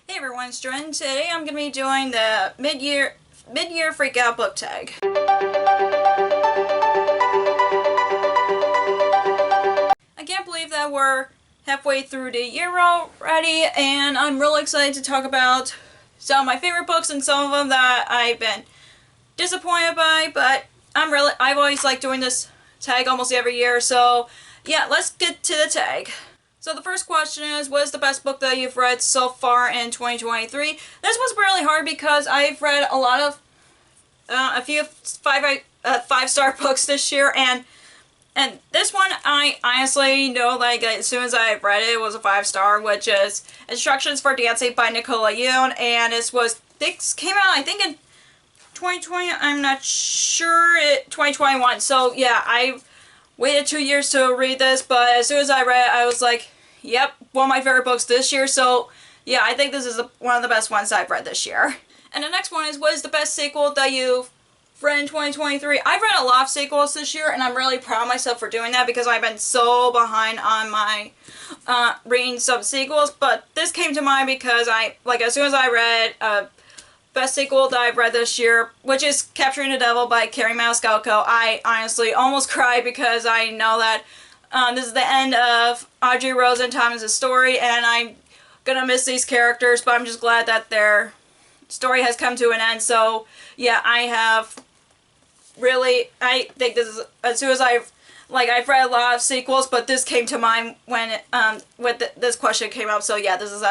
Hey everyone, it's Jordan. Today I'm going to be doing the mid-year Freakout book tag. I can't believe that we're halfway through the year already, and I'm really excited to talk about some of my favorite books and some of them that I've been disappointed by, but I've always liked doing this tag almost every year, so yeah, let's get to the tag. So the first question is, what is the best book that you've read so far in 2023? This was really hard because I've read a lot of, a few five-star books this year, and this one I honestly know, like, as soon as I read it, it was a 5-star, which is Instructions for Dancing by Nicola Yoon, and this came out, I think, in 2020, I'm not sure, 2021, so yeah, I waited 2 years to read this, but as soon as I read it, I was like, yep, one of my favorite books this year, so yeah, I think this is one of the best ones I've read this year. And the next one is, what is the best sequel that you've read in 2023? I've read a lot of sequels this year, and I'm really proud of myself for doing that because I've been so behind on my reading some sequels, but this came to mind because as soon as I read best sequel that I've read this year, which is Capturing the Devil by Carrie Maniscalco, I honestly almost cried because I know that this is the end of Audrey Rose and Thomas's story, and I'm gonna miss these characters, but I'm just glad that their story has come to an end. So yeah, I think this is, as soon as I've read a lot of sequels, but this came to mind when this question came up. So yeah, this is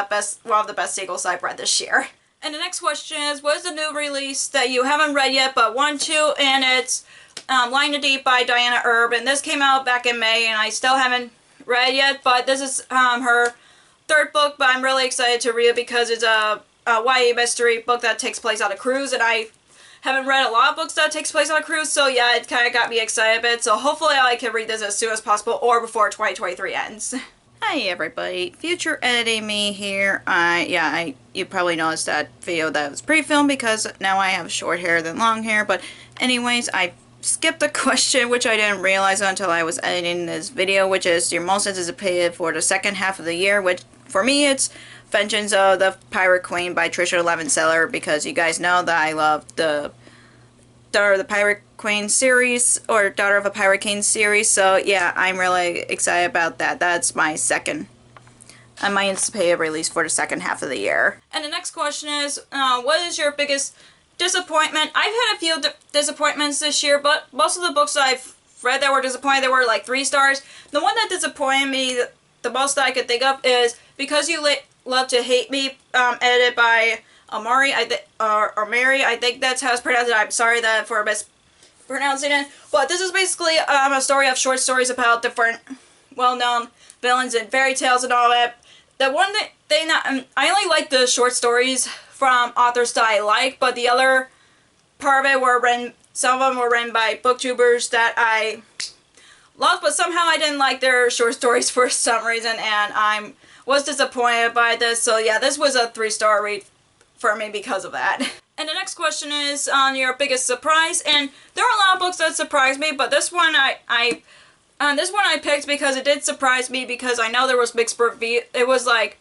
one of the best sequels I've read this year. And the next question is, what is the new release that you haven't read yet but want to? And it's Lying to Deep by Diana Erb, and this came out back in May, and I still haven't read it yet, but this is her third book, but I'm really excited to read it because it's a YA mystery book that takes place on a cruise, and I haven't read a lot of books that takes place on a cruise, so yeah, it kind of got me excited a bit, so hopefully I can read this as soon as possible or before 2023 ends. Hi everybody, future editing me here. You probably noticed that video that was pre-filmed because now I have short hair than long hair, but anyways, I skipped the question, which I didn't realize until I was editing this video, which is your most anticipated for the second half of the year, which for me it's Vengeance of the Pirate Queen by Trisha Levenseller, because you guys know that I love the Daughter of the Pirate Queen series, or Daughter of a Pirate King series, so yeah, I'm really excited about that. That's my my anticipated release for the second half of the year. And the next question is, what is your biggest disappointment? I've had a few disappointments this year, but most of the books I've read that were disappointing, they were like 3 stars. The one that disappointed me the most that I could think of is Because You Love to Hate Me, edited by Amari, or Mary, I think that's how it's pronounced. I'm sorry for mispronouncing it, but this is basically a story of short stories about different well-known villains and fairy tales and all that. The one I only like the short stories from authors that I like, but the other part of it some of them were written by booktubers that I love, but somehow I didn't like their short stories for some reason, and I was disappointed by this, so yeah, this was a 3-star read for me because of that. And the next question is on your biggest surprise, and there are a lot of books that surprised me, but this one I picked because it did surprise me, because I know there was mixed reviews. It was like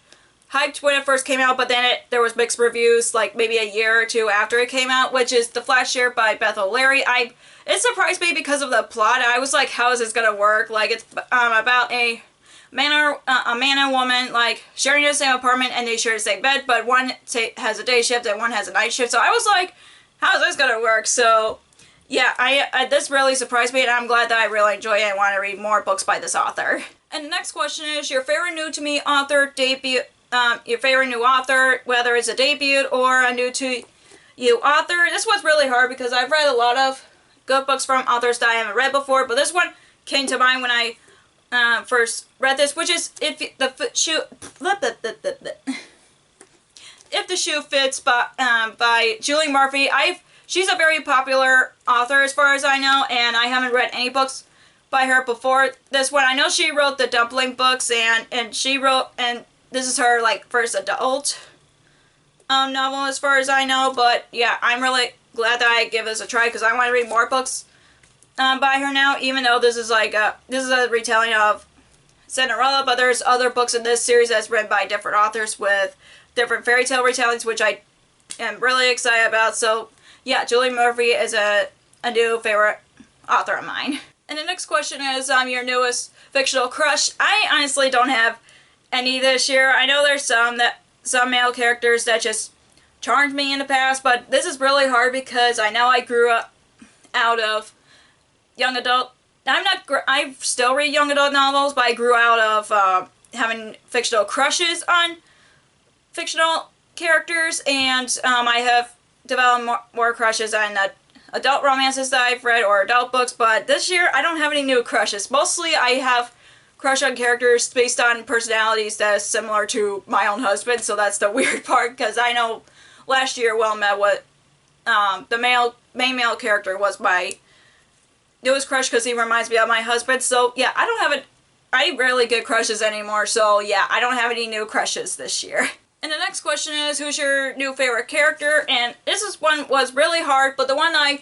hyped when it first came out, but then there was mixed reviews like maybe a year or 2 after it came out, which is The Flash Year by Beth O'Leary. It surprised me because of the plot. I was like, how is this gonna work? Like, it's about a man and woman, like, sharing the same apartment, and they share the same bed, but one has a day shift and one has a night shift. So I was like, how is this gonna work? So yeah, this really surprised me, and I'm glad that I really enjoy it and want to read more books by this author. And the next question is, your favorite new to me author debut, your favorite new author, whether it's a debut or a new to you author. This was really hard because I've read a lot of good books from authors that I haven't read before, but this one came to mind when I first read this, which is If the Shoe Fits by Julie Murphy. She's a very popular author as far as I know, and I haven't read any books by her before this one. I know she wrote the Dumpling books, and this is her like first adult novel as far as I know, but yeah, I'm really glad that I give this a try because I want to read more books by her now, even though this is a retelling of Cinderella, but there's other books in this series that's written by different authors with different fairy tale retellings, which I am really excited about. So yeah, Julie Murphy is a new favorite author of mine. And the next question is your newest fictional crush. I honestly don't have any this year. I know there's some male characters that just charmed me in the past, but this is really hard because I know I grew up out of young adult. I still read young adult novels, but I grew out of having fictional crushes on fictional characters, and I have developed more crushes on adult romances that I've read or adult books, but this year I don't have any new crushes. Mostly I have crush on characters based on personalities that is similar to my own husband, so that's the weird part, because I know last year Well Met what the main male character was my newest crush because he reminds me of my husband. So yeah, I rarely get crushes anymore, so yeah, I don't have any new crushes this year. And the next question is, who's your new favorite character? And one was really hard, but the one I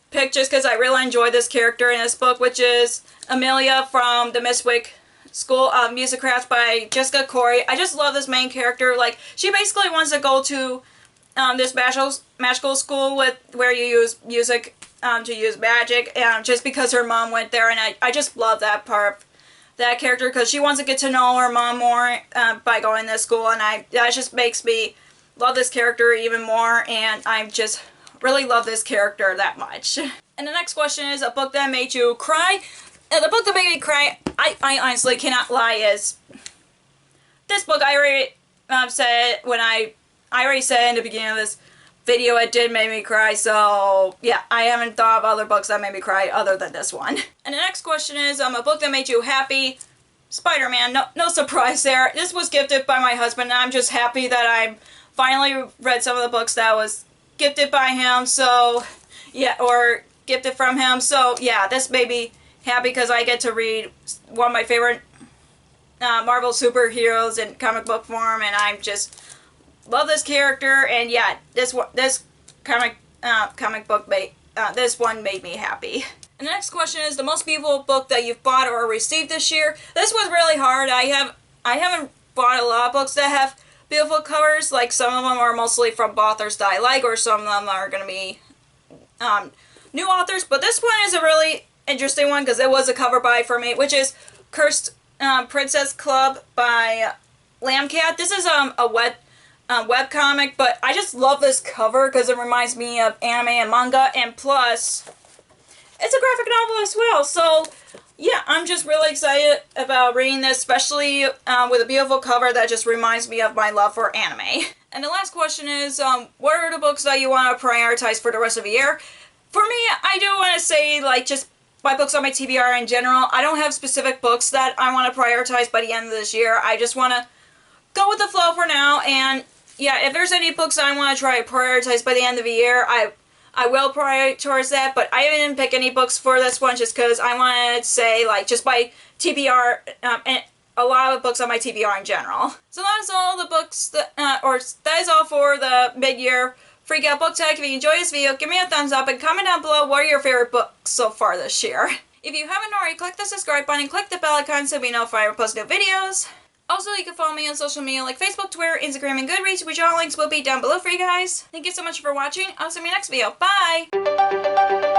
picked just because I really enjoyed this character in this book, which is Amelia from the Mistwick School of Musicrafts by Jessica Corey. I just love this main character. Like, she basically wants to go to this magical school where you use music to use magic, just because her mom went there, and I just love that part of that character because she wants to get to know her mom more by going to school, and that just makes me love this character even more, and I just really love this character that much. And the next question is a book that made you cry. The book that made me cry, I honestly cannot lie, is this book. I already said I already said in the beginning of this video it did make me cry, so yeah, I haven't thought of other books that made me cry other than this one. And the next question is a book that made you happy. Spider-Man, no surprise there. This was gifted by my husband, and I'm just happy that I finally read some of the books that was gifted by him, so yeah, or gifted from him, so yeah, this made me happy because I get to read one of my favorite Marvel superheroes in comic book form, and I'm just love this character, and yeah, this comic book this one made me happy. And the next question is the most beautiful book that you've bought or received this year. This was really hard. I haven't bought a lot of books that have beautiful covers. Like, some of them are mostly from authors that I like, or some of them are going to be new authors. But this one is a really interesting one because it was a cover buy for me, which is Cursed Princess Club by Lambcat. This is a webcomic, but I just love this cover because it reminds me of anime and manga, and plus it's a graphic novel as well. So yeah, I'm just really excited about reading this, especially with a beautiful cover that just reminds me of my love for anime. And the last question is, what are the books that you want to prioritize for the rest of the year? For me, I do want to say, like, just my books on my TBR in general. I don't have specific books that I want to prioritize by the end of this year. I just want to go with the flow for now, and yeah, if there's any books I want to try to prioritize by the end of the year, I will prioritize that, but I didn't pick any books for this one just because I wanted to say, like, just by TBR, and a lot of books on my TBR in general. So that is all the books, that is all for the mid-year Freakout book tag. If you enjoyed this video, give me a thumbs up and comment down below what are your favorite books so far this year. If you haven't already, click the subscribe button and click the bell icon so we know if I ever post new videos. Also, you can follow me on social media like Facebook, Twitter, Instagram, and Goodreads, which all links will be down below for you guys. Thank you so much for watching. I'll see you in my next video. Bye!